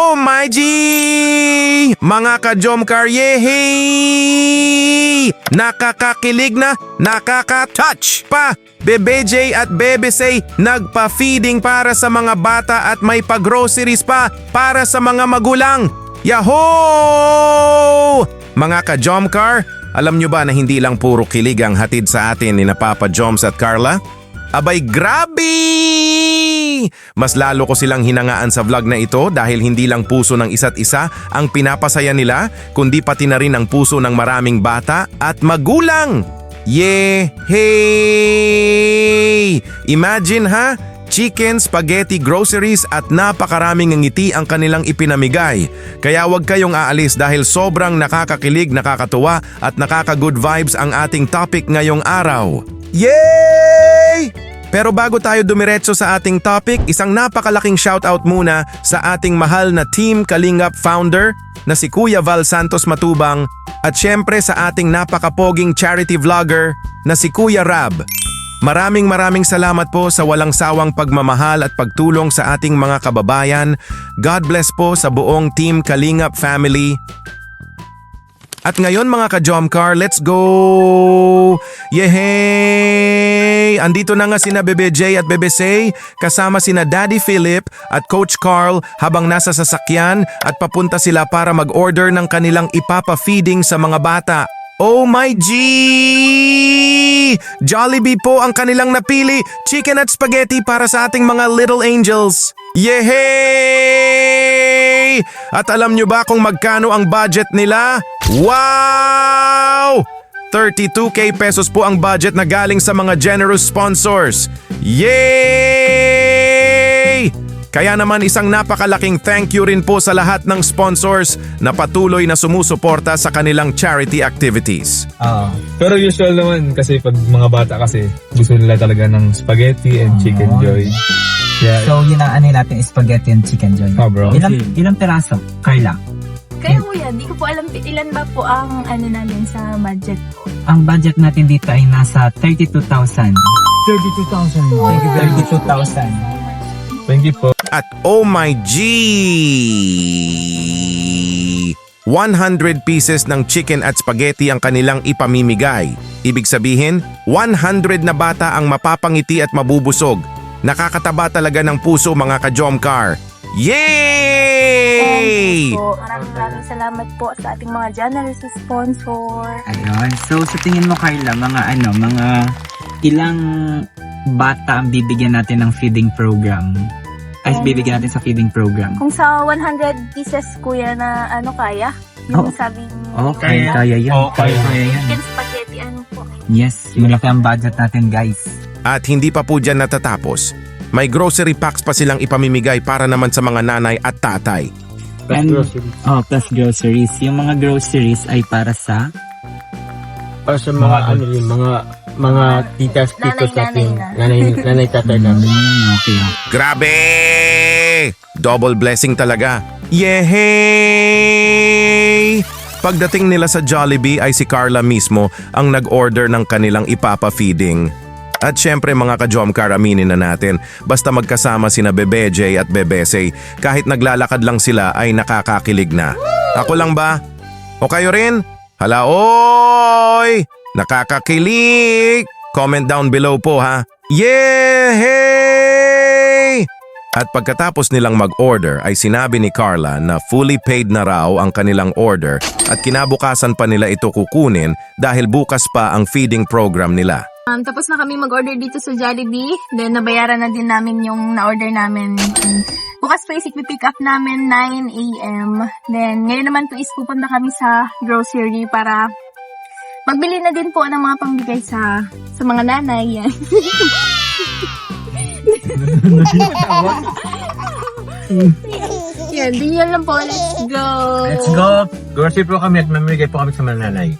Oh my G! Mga ka-Jomcar, yehey! Nakakakilig na, nakaka-touch pa! Bebe J at Bebe Say nagpa-feeding para sa mga bata at may pa-groceries pa para sa mga magulang. Yahoo! Mga ka-Jomcar, alam nyo ba na hindi lang puro kilig ang hatid sa atin ni Papa Joms at Carla? Abay grabe! Mas lalo ko silang hinangaan sa vlog na ito dahil hindi lang puso ng isa't isa ang pinapasaya nila, kundi pati na rin ang puso ng maraming bata at magulang. Yehey! Imagine ha, chicken, spaghetti, groceries at napakaraming ngiti ang kanilang ipinamigay. Kaya huwag kayong aalis dahil sobrang nakakakilig, nakakatuwa at nakaka-good vibes ang ating topic ngayong araw. Yay! Pero bago tayo dumiretso sa ating topic, isang napakalaking shoutout muna sa ating mahal na Team Kalingap founder na si Kuya Val Santos Matubang at syempre sa ating napakapoging charity vlogger na si Kuya Rab. Maraming salamat po sa walang sawang pagmamahal at pagtulong sa ating mga kababayan. God bless po sa buong Team Kalingap family. At ngayon mga ka-Jomcar, let's go! Yehey! Andito na nga sina Bebe J at Bebe Say kasama sina Daddy Philip at Coach Carl habang nasa sasakyan at papunta sila para mag-order ng kanilang ipapa-feeding sa mga bata. Oh my G! Jollibee po ang kanilang napili, chicken at spaghetti para sa ating mga little angels. Yehey! At alam nyo ba kung magkano ang budget nila? Wow! 32k pesos po ang budget na galing sa mga generous sponsors. Yay! Kaya naman isang napakalaking thank you rin po sa lahat ng sponsors na patuloy na sumusuporta sa kanilang charity activities. Pero usual naman kasi pag mga bata kasi gusto nila talaga ng spaghetti and chicken joy. Yeah. So yun ang ano natin, spaghetti and chicken joy. Oh, bro. Ilang peraso, Carla? Kaya kuya, di ko po alam ilan ba po ang ano namin sa budget po. Ang budget natin dito ay nasa 32,000. 32,000. Wow. Thank you, 32,000. Thank you po. At oh my G! 100 pieces ng chicken at spaghetti ang kanilang ipamimigay. Ibig sabihin, 100 na bata ang mapapangiti at mabubusog. Nakakataba talaga ng puso mga ka-Jomcar. Yay! Maraming salamat po sa ating mga generous sponsor. Ayun. So sa tingin mo Carla, mga ilang bata ang bibigyan natin ng feeding program? Ay, bibigyan natin sa feeding program. Kung sa 100 pieces kuya na ano kaya? Yung sabing Kaya yan. Kaya yan. chicken spaghetti ano po. Yes, malaki ang budget natin guys. At hindi pa po dyan natatapos. May grocery packs pa silang ipamimigay para naman sa mga nanay at tatay. Plus groceries. Yung mga groceries ay para sa Para sa mga mga titas, titos natin. Nanay, tatay namin. Okay. Grabe! Double blessing talaga. Yehey! Pagdating nila sa Jollibee ay si Carla mismo ang nag-order ng kanilang ipapa-feeding. At syempre mga ka-Jomcar, aminin na natin, basta magkasama sina Bebe J at Bebe Say, kahit naglalakad lang sila ay nakakakilig na. Ako lang ba? O kayo rin? Hala oy! Nakakakilig! Comment down below po ha. Yehey! At pagkatapos nilang mag-order ay sinabi ni Carla na fully paid na raw ang kanilang order at kinabukasan pa nila ito kukunin dahil bukas pa ang feeding program nila. Tapos na kami mag-order dito sa Jollibee. Then, nabayaran na din namin yung na-order namin. Bukas po is pick up namin 9 a.m. Then, ngayon naman po is pupunta kami sa grocery para magbili na din po ng mga pambigay sa mga nanay. Yan. Yan, din yan lang po. Let's go! Let's go! Grocery po kami at mamimigay po kami sa mga nanay.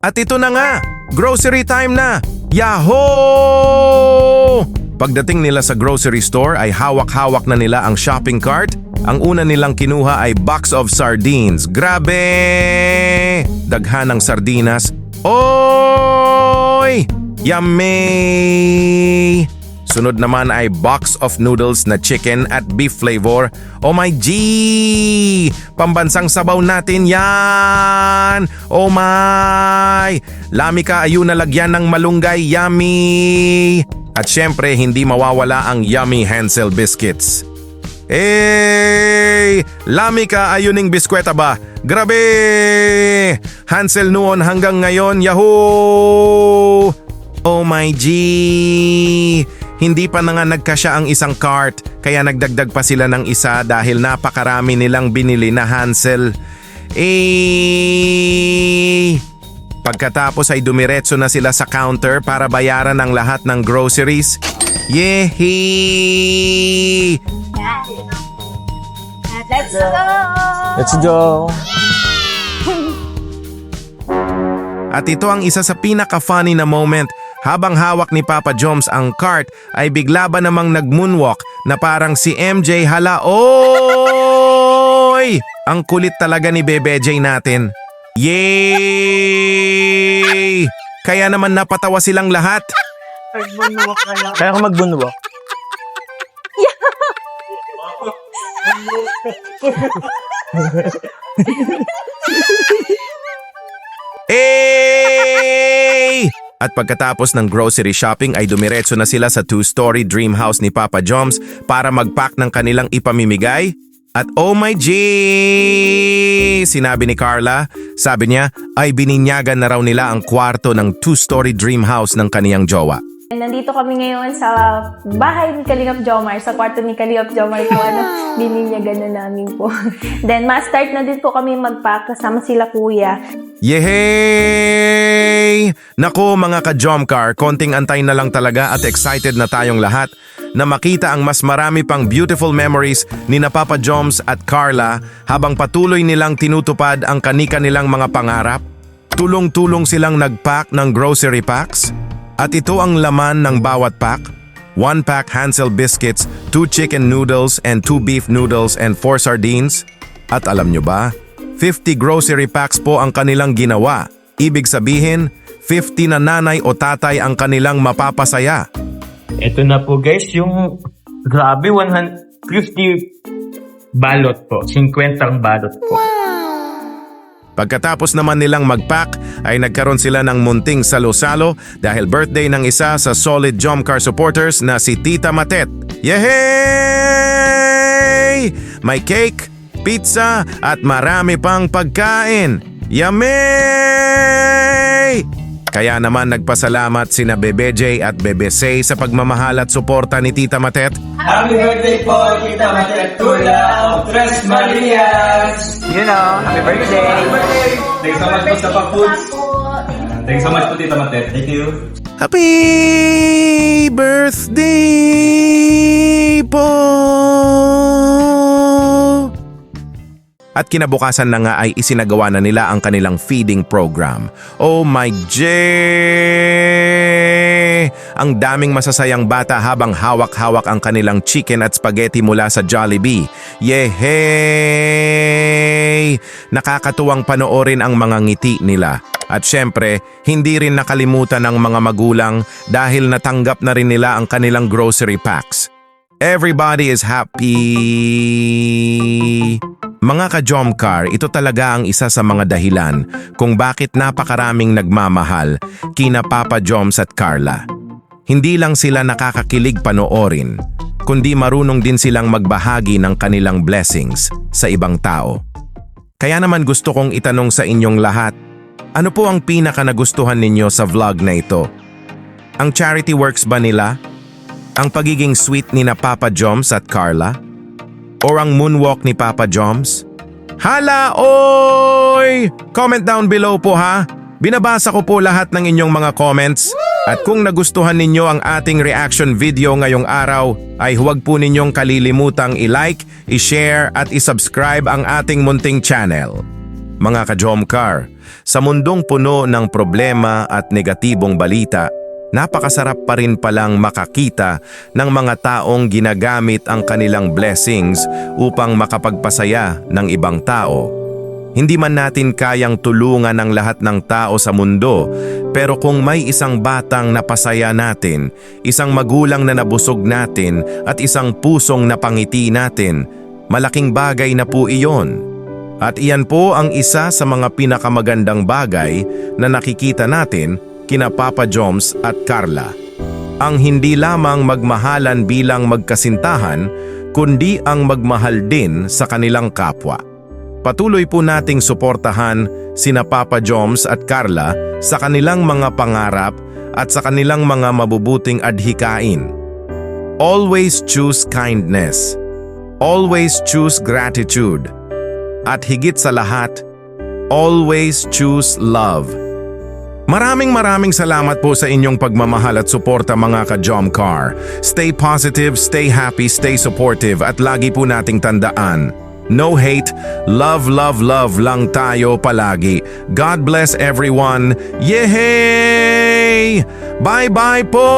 At ito na nga, grocery time na! Yahoo! Pagdating nila sa grocery store ay hawak-hawak na nila ang shopping cart. Ang una nilang kinuha ay box of sardines. Grabe! Daghan ng sardinas. Oy! Yummy! Sunod naman ay box of noodles na chicken at beef flavor. Oh my G! Pambansang sabaw natin yan! Oh my! Lamika ayun na lagyan ng malunggay, yummy! At syempre, hindi mawawala ang yummy Hansel biscuits. Hey! Lamika ayuning biskweta ba? Grabe! Hansel noon hanggang ngayon, yahoo! Oh my G! Hindi pa na nga nagkasya ang isang cart, kaya nagdagdag pa sila ng isa dahil napakarami nilang binili na Hansel. Pagkatapos ay dumiretso na sila sa counter para bayaran ang lahat ng groceries. Yehey! Let's go! Let's go! At ito ang isa sa pinaka-funny na moment. Habang hawak ni Papa Joms ang cart, ay bigla ba namang nag-moonwalk na parang si MJ hala. Oy! Ang kulit talaga ni Bebe J natin. Yay! Kaya naman napatawa silang lahat. Kaya ako magbunwak. Hey! At pagkatapos ng grocery shopping ay dumiretso na sila sa 2-story dream house ni Papa Joms para mag-pack ng kanilang ipamimigay. At oh my G! Sinabi ni Carla, sabi niya ay bininyagan na raw nila ang kwarto ng 2-story dream house ng kaniyang jowa. Nandito kami ngayon sa bahay ni Kalingap Jomar, sa kwarto ni Kalingap Jomar ko, bininyagan na namin po. Then, ma-start na din po kami mag-pack kasama sila kuya. Yehey! Naku mga ka-Jomcar, konting antay na lang talaga at excited na tayong lahat na makita ang mas marami pang beautiful memories ni na Papa Joms at Carla habang patuloy nilang tinutupad ang kanika nilang mga pangarap. Tulong-tulong silang nag-pack ng grocery packs. At ito ang laman ng bawat pack. 1 pack Hansel biscuits, 2 chicken noodles and 2 beef noodles and 4 sardines. At alam nyo ba, 50 grocery packs po ang kanilang ginawa. Ibig sabihin, 50 na nanay o tatay ang kanilang mapapasaya. Ito na po guys, yung grabe 150 balot po, 50 balot po. Pagkatapos naman nilang mag-pack ay nagkaroon sila ng munting salo-salo dahil birthday ng isa sa solid Jomcar supporters na si Tita Matet. Yehey! May cake, pizza at marami pang pagkain. Yummy! Kaya naman nagpasalamat sina Bebe J at Bebe Say sa pagmamahal at suporta ni Tita Matet. Happy birthday po, Tita Matet Tula of Tres Marias! You know, happy birthday! Thanks so much po sa pag-foods. Thanks so much po, Tita Matet. Thank you. Happy birthday po! At kinabukasan na nga ay isinagawa na nila ang kanilang feeding program. Oh my J! Ang daming masasayang bata habang hawak-hawak ang kanilang chicken at spaghetti mula sa Jollibee. Yehey! Nakakatuwang panoorin ang mga ngiti nila. At syempre, hindi rin nakalimutan ng mga magulang dahil natanggap na rin nila ang kanilang grocery packs. Everybody is happy! Mga ka-Jomcar, ito talaga ang isa sa mga dahilan kung bakit napakaraming nagmamahal kina Papa Joms at Carla. Hindi lang sila nakakakilig panoorin, kundi marunong din silang magbahagi ng kanilang blessings sa ibang tao. Kaya naman gusto kong itanong sa inyong lahat, ano po ang pinaka nagustuhan ninyo sa vlog na ito? Ang charity works ba nila? Ang pagiging sweet ni na Papa Joms at Carla? Or ang moonwalk ni Papa Joms? Hala, oy! Comment down below po ha. Binabasa ko po lahat ng inyong mga comments. At kung nagustuhan ninyo ang ating reaction video ngayong araw, ay huwag po ninyong kalilimutang i-like, i-share at i-subscribe ang ating munting channel. Mga ka-Jomcar, sa mundong puno ng problema at negatibong balita, napakasarap pa rin palang makakita ng mga taong ginagamit ang kanilang blessings upang makapagpasaya ng ibang tao. Hindi man natin kayang tulungan ang lahat ng tao sa mundo, Pero kung may isang batang napasaya natin, isang magulang na nabusog natin, at isang pusong napangiti natin, malaking bagay na po iyon. At iyan po ang isa sa mga pinakamagandang bagay na nakikita natin kina Papa Joms at Carla. Ang hindi lamang magmahalan bilang magkasintahan, kundi ang magmahal din sa kanilang kapwa. Patuloy po nating suportahan sina Papa Joms at Carla sa kanilang mga pangarap at sa kanilang mga mabubuting adhikain. Always choose kindness. Always choose gratitude. At higit sa lahat, always choose love. Maraming salamat po sa inyong pagmamahal at suporta mga ka-Jomcar. Stay positive, stay happy, stay supportive at lagi po nating tandaan, no hate, love lang tayo palagi. God bless everyone. Yehey! Bye-bye po!